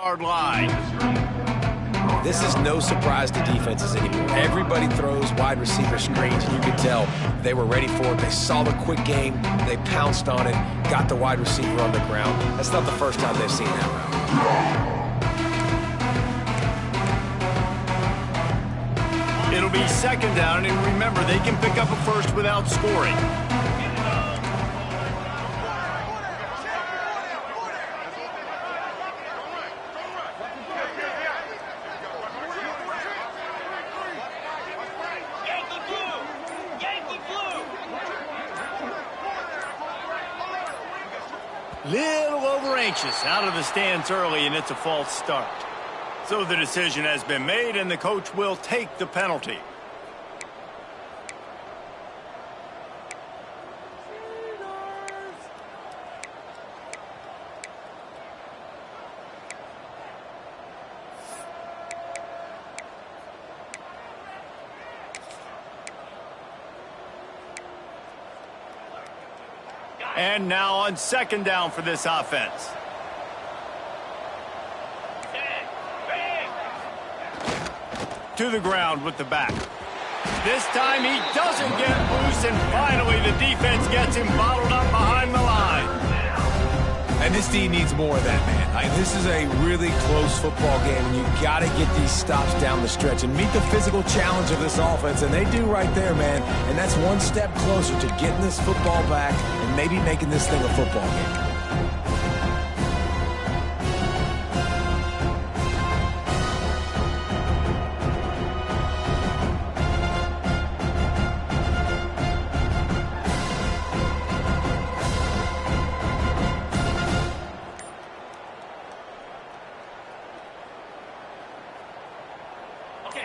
Hard line. This is no surprise to defenses anymore. Everybody throws wide receiver screens, and you can tell they were ready for it. They saw the quick game. They pounced on it, got the wide receiver on the ground. That's not the first time they've seen that route. It'll be second down, and remember, they can pick up a first without scoring. Little over-anxious, out of the stands early, and it's a false start. So the decision has been made, and the coach will take the penalty. And now on second down for this offense. To the ground with the back. This time he doesn't get loose, and finally the defense gets him bottled up behind the line. And this D needs more of that, man. This is a really close football game, and you got to get these stops down the stretch and meet the physical challenge of this offense, and they do right there, man. And that's one step closer to getting this football back and maybe making this thing a football game.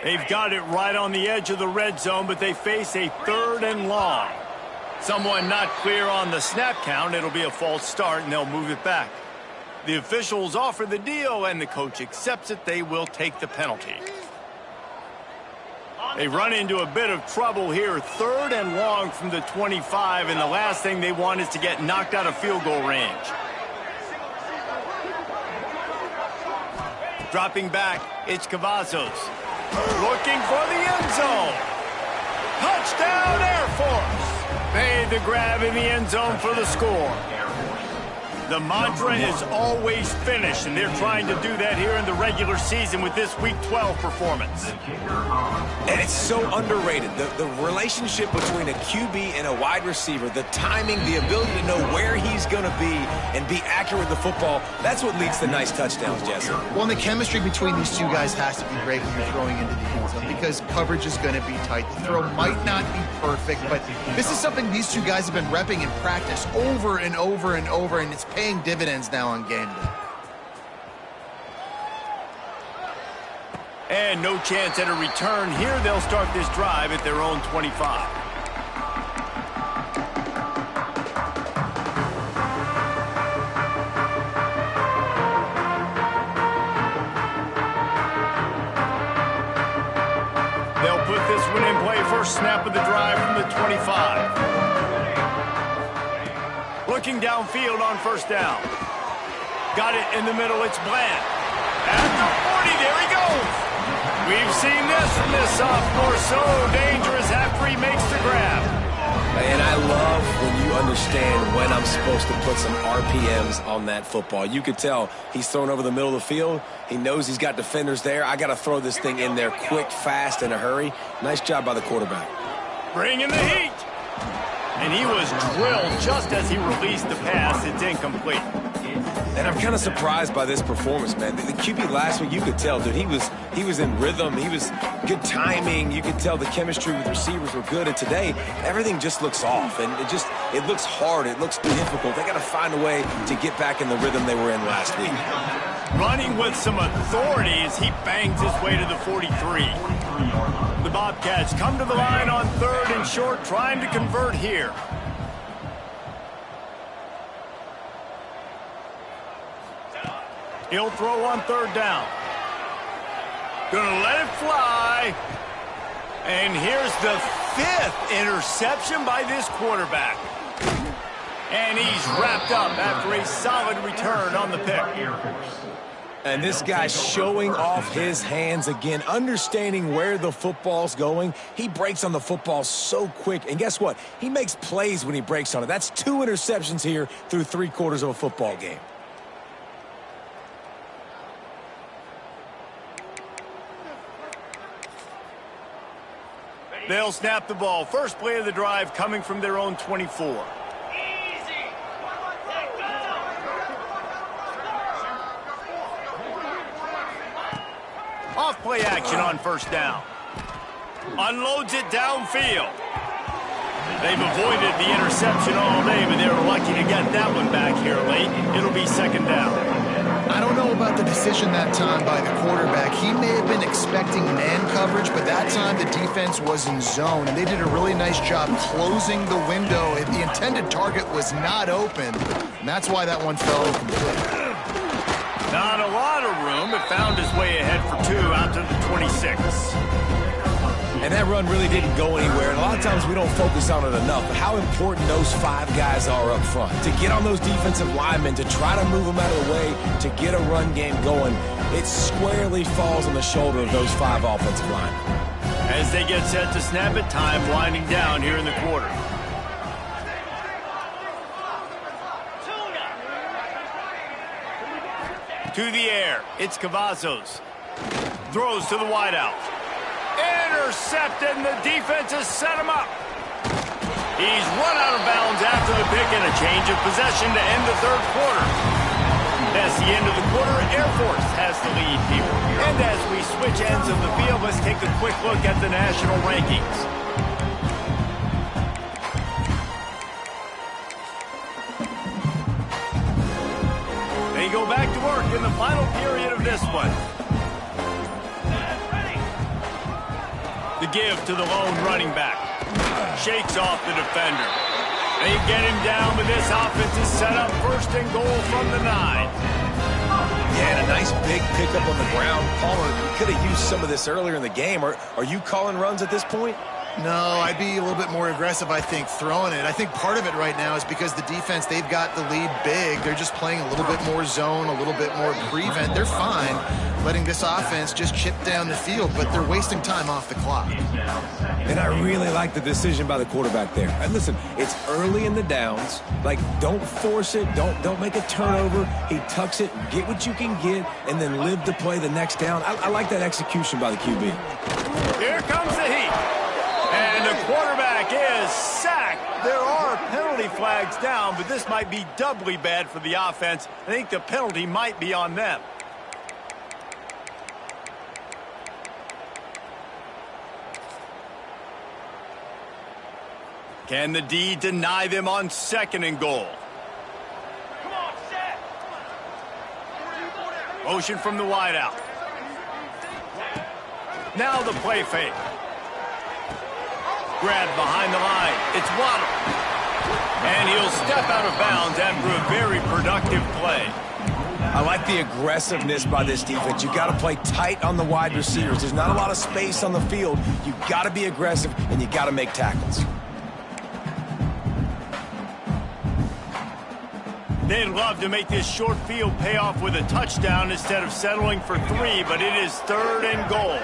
They've got it right on the edge of the red zone, but they face a third and long. Someone not clear on the snap count. It'll be a false start, and they'll move it back. The officials offer the deal, and the coach accepts it. They will take the penalty. They run into a bit of trouble here. Third and long from the 25, and the last thing they want is to get knocked out of field goal range. Dropping back, it's Cavazos. Looking for the end zone. Touchdown, Air Force. Made the grab in the end zone for the score. The mantra is always finish, and they're trying to do that here in the regular season with this Week 12 performance. And it's so underrated. The relationship between a QB and a wide receiver, the timing, the ability to know where he's going to be and be accurate with the football, that's what leads to nice touchdowns, Jesse. Well, and the chemistry between these two guys has to be great when you're throwing into the end zone because coverage is going to be tight. The throw might not be perfect, but this is something these two guys have been repping in practice over and over and over, and it's paying dividends now on game day. And no chance at a return here. They'll start this drive at their own 25. They'll put this one in play. First snap of the drive from the 25. Looking downfield on first down. Got it in the middle. It's Bland. At the 40, there he goes. We've seen this from this sophomore. So dangerous after he makes the grab. And I love when you understand when I'm supposed to put some RPMs on that football. You could tell he's thrown over the middle of the field. He knows he's got defenders there. I got to throw this thing in there quick, fast, in a hurry. Nice job by the quarterback. Bringing the heat. And he was drilled just as he released the pass. It's incomplete. And I'm kind of surprised by this performance, man. The QB last week, you could tell, dude, he was in rhythm. He was good timing. You could tell the chemistry with receivers were good. And today, everything just looks off. And it looks hard. It looks difficult. They got to find a way to get back in the rhythm they were in last week. Running with some authority as he bangs his way to the 43. The Bobcats come to the line on third and short, trying to convert here. He'll throw on third down. Gonna let it fly. And here's the 5th interception by this quarterback. And he's wrapped up after a solid return on the pick. And this guy's showing off his hands again, understanding where the football's going. He breaks on the football so quick. And guess what? He makes plays when he breaks on it. That's 2 interceptions here through 3 quarters of a football game. They'll snap the ball. First play of the drive coming from their own 24. Off play action on first down. Unloads it downfield. They've avoided the interception all day, but they were lucky to get that one back here late. It'll be second down. I don't know about the decision that time by the quarterback. He may have been expecting man coverage, but that time the defense was in zone, and they did a really nice job closing the window. The intended target was not open, and that's why that one fell incomplete. Not a lot of room, but found his way ahead for 2 out to the 26. And that run really didn't go anywhere. And a lot of times we don't focus on it enough. But how important those 5 guys are up front. To get on those defensive linemen, to try to move them out of the way, to get a run game going, it squarely falls on the shoulder of those 5 offensive linemen. As they get set to snap it, time winding down here in the quarter. To the air, it's Cavazos. Throws to the wideout. Intercepted, and the defense has set him up. He's run out of bounds after the pick and a change of possession to end the third quarter. That's the end of the quarter. Air Force has the lead here. And as we switch ends of the field, let's take a quick look at the national rankings. They go back to work in the final period of this one. The give to the lone running back. Shakes off the defender. They get him down, but this offense is set up first and goal from the 9. Yeah, and a nice big pickup on the ground. Palmer could have used some of this earlier in the game. Are you calling runs at this point? No, I'd be a little bit more aggressive, I think, throwing it. I think part of it right now is because the defense, they've got the lead big. They're just playing a little bit more zone, a little bit more prevent. They're fine letting this offense just chip down the field, but they're wasting time off the clock. And I really like the decision by the quarterback there. And listen, it's early in the downs. Like, don't force it. Don't make a turnover. He tucks it, get what you can get, and then live to play the next down. I like that execution by the QB. Here comes the heat. And the quarterback is sacked. There are penalty flags down, but this might be doubly bad for the offense. I think the penalty might be on them. Can the D deny them on second and goal? Come on, set. Motion from the wideout. Now the play fake. Grabbed behind the line. It's Waddle. And he'll step out of bounds after a very productive play. I like the aggressiveness by this defense. You got to play tight on the wide receivers. There's not a lot of space on the field. You got to be aggressive, and you got to make tackles. They'd love to make this short field pay off with a touchdown instead of settling for 3, but it is third and goal.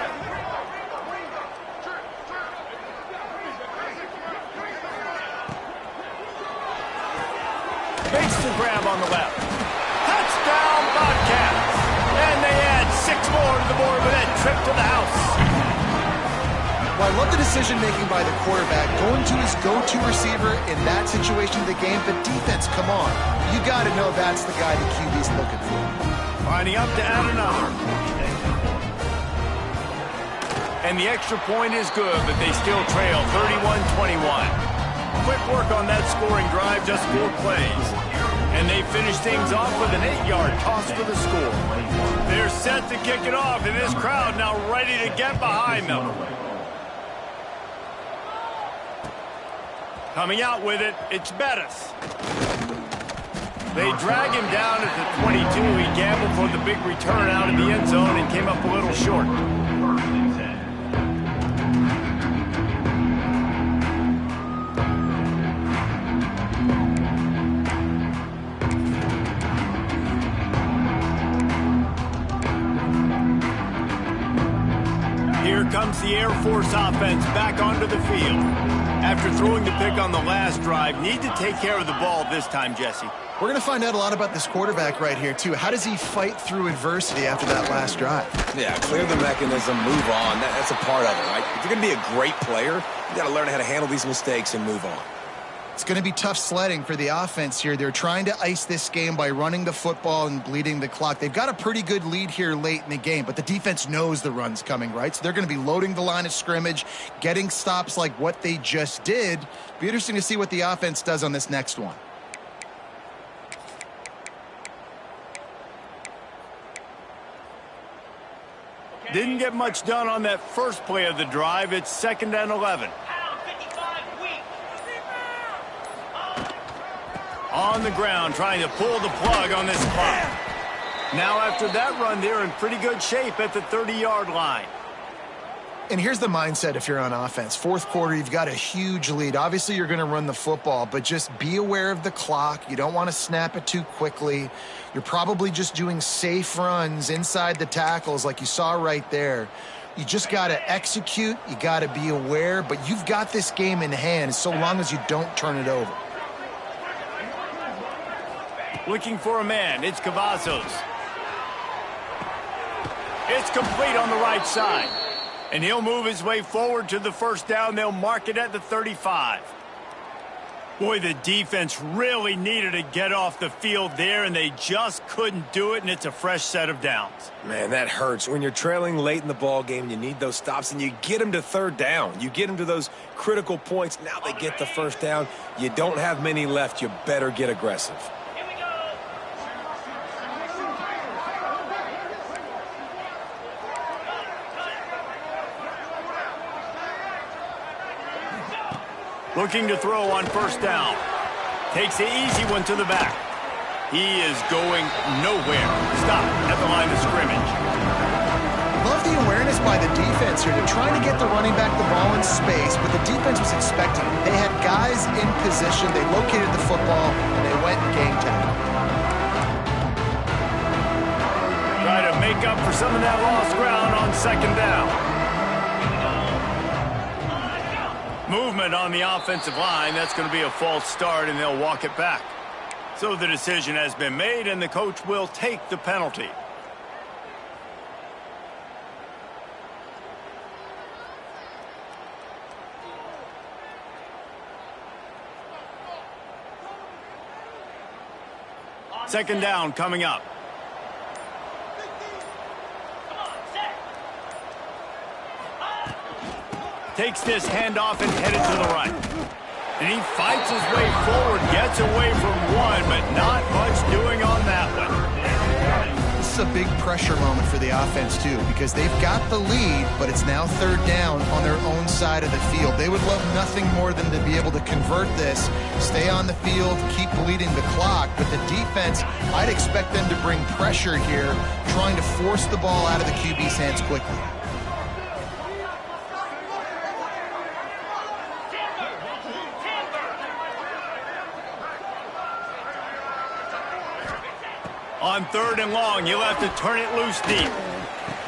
Makes the grab on the left. Touchdown, Bobcats. And they add 6 more to the board with that trip to the house. Well, I love the decision-making by the quarterback, going to his go-to receiver in that situation of the game. But defense, come on. You got to know that's the guy the QB's looking for. Lining up to add another. And the extra point is good, but they still trail 31-21. Quick work on that scoring drive, just 4 plays. And they finish things off with an 8-yard toss for the score. They're set to kick it off, and this crowd now ready to get behind them. Coming out with it, it's Bettis. They drag him down at the 22. He gambled for the big return out of the end zone and came up a little short. comes the Air Force offense back onto the field. After throwing the pick on the last drive, need to take care of the ball this time, Jesse. We're going to find out a lot about this quarterback right here, too. How does he fight through adversity after that last drive? Yeah, clear the mechanism, move on. That's a part of it, right? If you're going to be a great player, you got to learn how to handle these mistakes and move on. It's going to be tough sledding for the offense here. They're trying to ice this game by running the football and bleeding the clock. They've got a pretty good lead here late in the game, but the defense knows the run's coming, right? So they're going to be loading the line of scrimmage, getting stops like what they just did. Be interesting to see what the offense does on this next one. Didn't get much done on that first play of the drive. It's 2nd and 11. On the ground, trying to pull the plug on this clock. Now after that run, they're in pretty good shape at the 30-yard line. And here's the mindset if you're on offense. Fourth quarter, you've got a huge lead. Obviously, you're going to run the football, but just be aware of the clock. You don't want to snap it too quickly. You're probably just doing safe runs inside the tackles like you saw right there. You just got to execute. You got to be aware, but you've got this game in hand so long as you don't turn it over. Looking for a man. It's Cavazos. It's complete on the right side. And he'll move his way forward to the first down. They'll mark it at the 35. Boy, the defense really needed to get off the field there, and they just couldn't do it, and it's a fresh set of downs. Man, that hurts. When you're trailing late in the ball game, you need those stops, and you get them to third down. You get them to those critical points. Now they get the first down. You don't have many left. You better get aggressive. Looking to throw on first down. Takes the easy one to the back. He is going nowhere. Stop at the line of scrimmage. Love the awareness by the defense here. They're trying to get the running back the ball in space, but the defense was expecting it. They had guys in position. They located the football, and they went and game tackle. Try to make up for some of that lost ground on second down. Movement on the offensive line. That's going to be a false start, and they'll walk it back. So the decision has been made, and the coach will take the penalty. Second down coming up. Takes this handoff and headed to the right. And he fights his way forward, gets away from one, but not much doing on that one. This is a big pressure moment for the offense, too, because they've got the lead, but it's now third down on their own side of the field. They would love nothing more than to be able to convert this, stay on the field, keep bleeding the clock. But the defense, I'd expect them to bring pressure here, trying to force the ball out of the QB's hands quickly. On third and long, you'll have to turn it loose deep.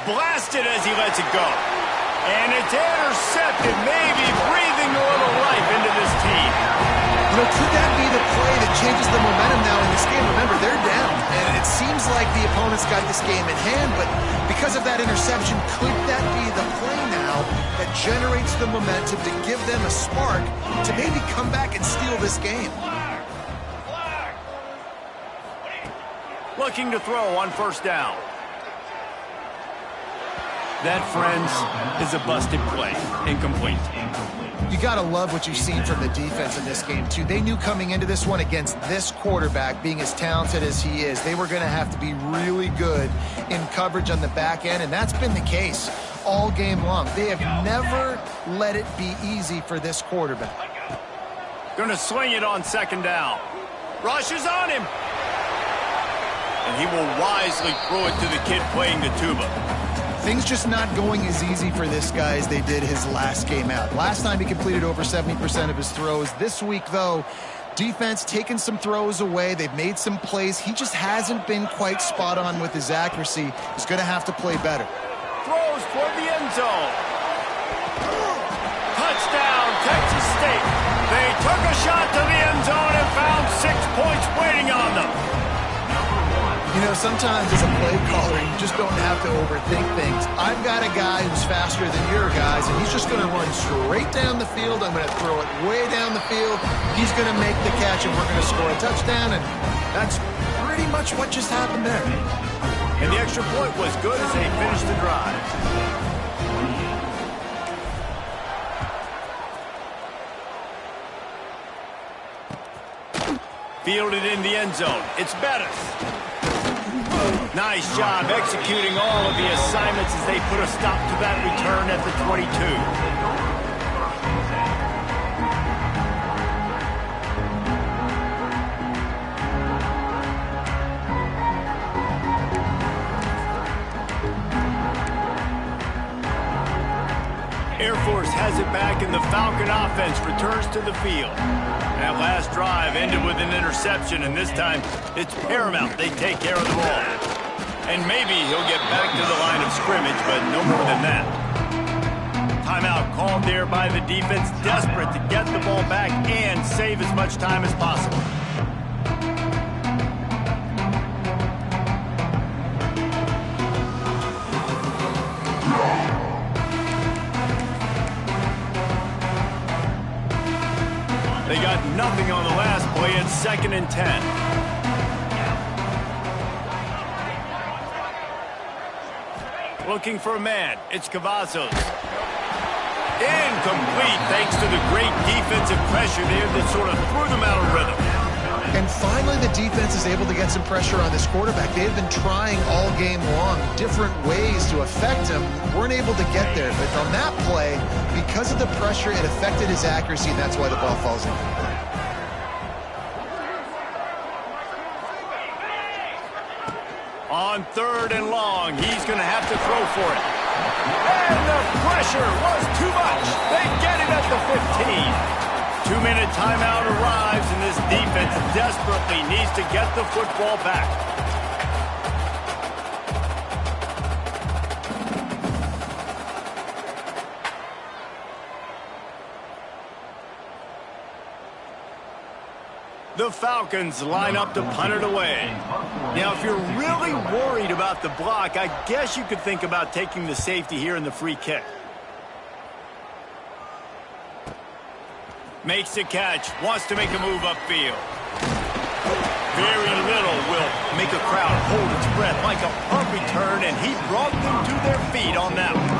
Blasted as he lets it go. And it's intercepted, maybe breathing a little life into this team. You know, could that be the play that changes the momentum now in this game? Remember, they're down, and it seems like the opponent's got this game in hand, but because of that interception, could that be the play now that generates the momentum to give them a spark to maybe come back and steal this game? Looking to throw on first down. That, friends, is a busted play. Incomplete. You got to love what you've seen from the defense in this game, too. They knew coming into this one against this quarterback, being as talented as he is, they were going to have to be really good in coverage on the back end, and that's been the case all game long. They have never let it be easy for this quarterback. Going to sling it on second down. Rushes on him. And he will wisely throw it to the kid playing the tuba. Things just not going as easy for this guy as they did his last game out. Last time he completed over 70% of his throws. This week, though, defense taking some throws away. They've made some plays. He just hasn't been quite spot on with his accuracy. He's going to have to play better. Throws toward the end zone. Touchdown, Texas State. They took a shot to the end zone and found 6 points waiting on them. You know, sometimes as a play caller, you just don't have to overthink things. I've got a guy who's faster than your guys, and he's just going to run straight down the field. I'm going to throw it way down the field. He's going to make the catch, and we're going to score a touchdown, and that's pretty much what just happened there. And the extra point was good as they finished the drive. Fielded in the end zone. It's Bettis. Nice job executing all of the assignments as they put a stop to that return at the 22. Air Force has it back, and the Falcon offense returns to the field. That last drive ended with an interception, and this time it's paramount they take care of the ball. And maybe he'll get back to the line of scrimmage, but no more than that. Timeout called there by the defense, desperate to get the ball back and save as much time as possible. They got nothing on the last play. It's 2nd and 10. Looking for a man. It's Cavazos. Incomplete thanks to the great defensive pressure there that sort of threw them out of rhythm. And finally, the defense is able to get some pressure on this quarterback. They've been trying all game long different ways to affect him. Weren't able to get there. But on that play, because of the pressure, it affected his accuracy, and that's why the ball falls in. On 3rd and long, he's going to have to throw for it. And the pressure was too much. They get it at the 15. 2-minute timeout arrives, and this defense desperately needs to get the football back. The Falcons line up to punt it away. Now, if you're really worried about the block, I guess you could think about taking the safety here in the free kick. Makes the catch, wants to make a move upfield. Very little will make a crowd hold its breath like a punt return, and he brought them to their feet on that one.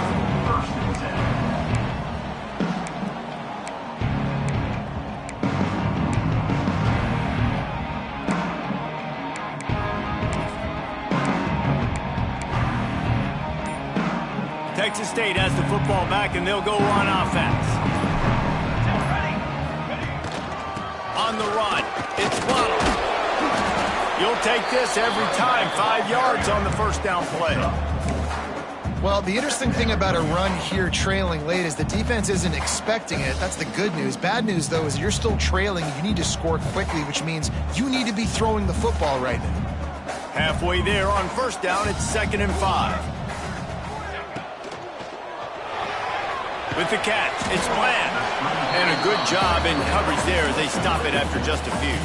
Texas State has the football back, and they'll go on offense. On the run, it's Waddle. You'll take this every time. 5 yards on the first down play. Well, the interesting thing about a run here trailing late is the defense isn't expecting it. That's the good news. Bad news, though, is you're still trailing. You need to score quickly, which means you need to be throwing the football right now. Halfway there on first down, it's 2nd and 5. With the catch, it's Bland. And a good job in coverage there as they stop it after just a few.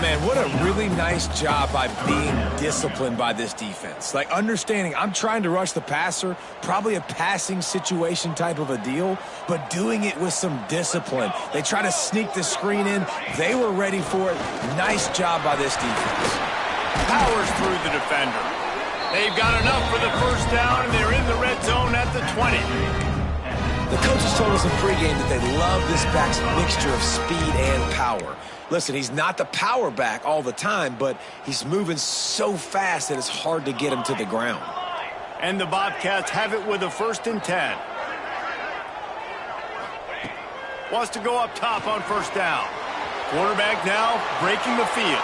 Man, what a really nice job by being disciplined by this defense. Like, understanding I'm trying to rush the passer, probably a passing situation type of a deal, but doing it with some discipline. They try to sneak the screen in. They were ready for it. Nice job by this defense. Powers through the defender. They've got enough for the first down, and they're in the red zone at the 20. The coaches told us in pregame that they love this back's mixture of speed and power. Listen, he's not the power back all the time, but he's moving so fast that it's hard to get him to the ground. And the Bobcats have it with a 1st and 10. Wants to go up top on first down. Quarterback now breaking the field.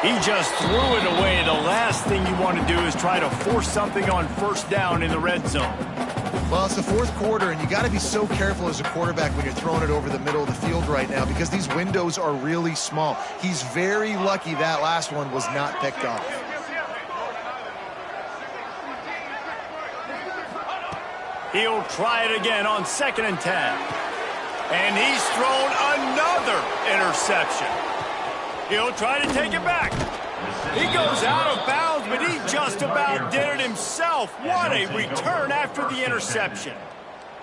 He just threw it away. The last thing you want to do is try to force something on first down in the red zone. Well, it's the 4th quarter, and you got to be so careful as a quarterback when you're throwing it over the middle of the field right now because these windows are really small. He's very lucky that last one was not picked off. He'll try it again on 2nd and 10. And he's thrown another interception. He'll try to take it back. He goes out of bounds, but he just about did it himself. What a return after the interception.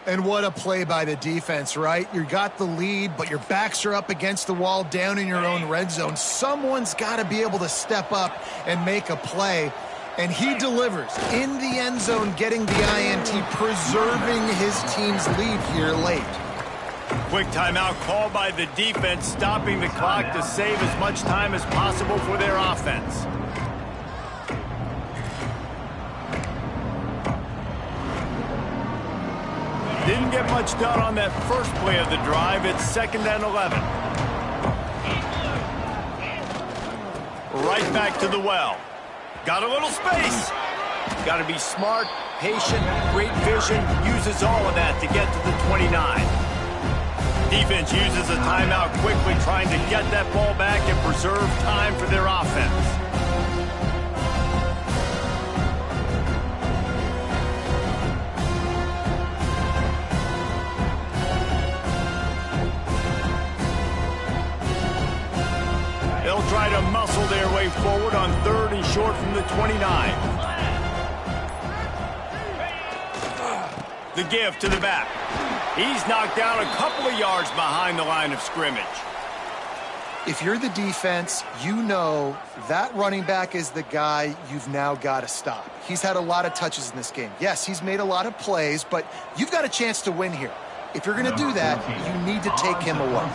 And what a play by the defense, right? You got the lead, but your backs are up against the wall down in your own red zone. Someone's got to be able to step up and make a play. And he delivers in the end zone, getting the INT, preserving his team's lead here late. Quick timeout called by the defense, stopping the clock to save as much time as possible for their offense. Didn't get much done on that first play of the drive. It's 2nd and 11. Right back to the well. Got a little space. Got to be smart, patient, great vision. Uses all of that to get to the 29. Defense uses a timeout quickly, trying to get that ball back and preserve time for their offense. They'll try to muscle their way forward on 3rd and short from the 29. The give to the back. He's knocked down a couple of yards behind the line of scrimmage. If you're the defense, you know that running back is the guy you've now got to stop. He's had a lot of touches in this game. Yes, he's made a lot of plays, but you've got a chance to win here. If you're going to do that, you need to take him away.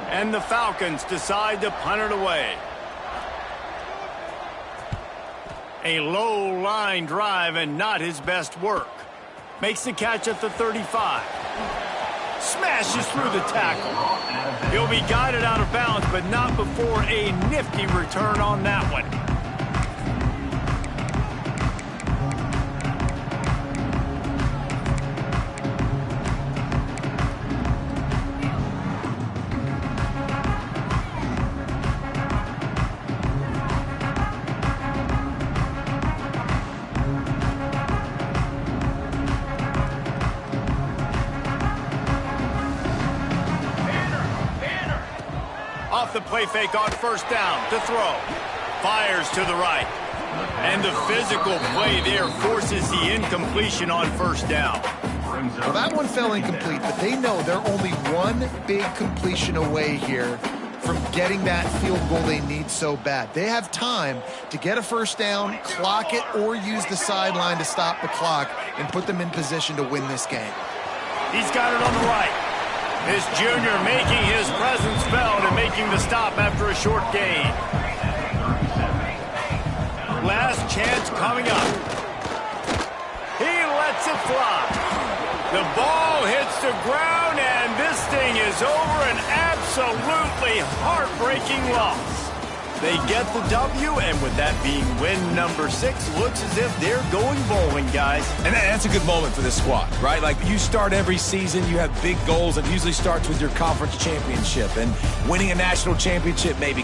And the Falcons decide to punt it away. A low line drive and not his best work. Makes the catch at the 35. Smashes through the tackle. He'll be guided out of bounds, but not before a nifty return on that one. Off the play fake on 1st down to throw. Fires to the right. And the physical play there forces the incompletion on 1st down. Well, that one fell incomplete, but they know they're only one big completion away here from getting that field goal they need so bad. They have time to get a 1st down, clock it, or use the sideline to stop the clock and put them in position to win this game. He's got it on the right. This junior making his presence felt and making the stop after a short gain. Last chance coming up. He lets it fly. The ball hits the ground, and this thing is over. An absolutely heartbreaking loss. They get the W, and with that being win number 6, looks as if they're going bowling, guys. And that's a good moment for this squad, right? Like, you start every season, you have big goals. It usually starts with your conference championship and winning a national championship maybe.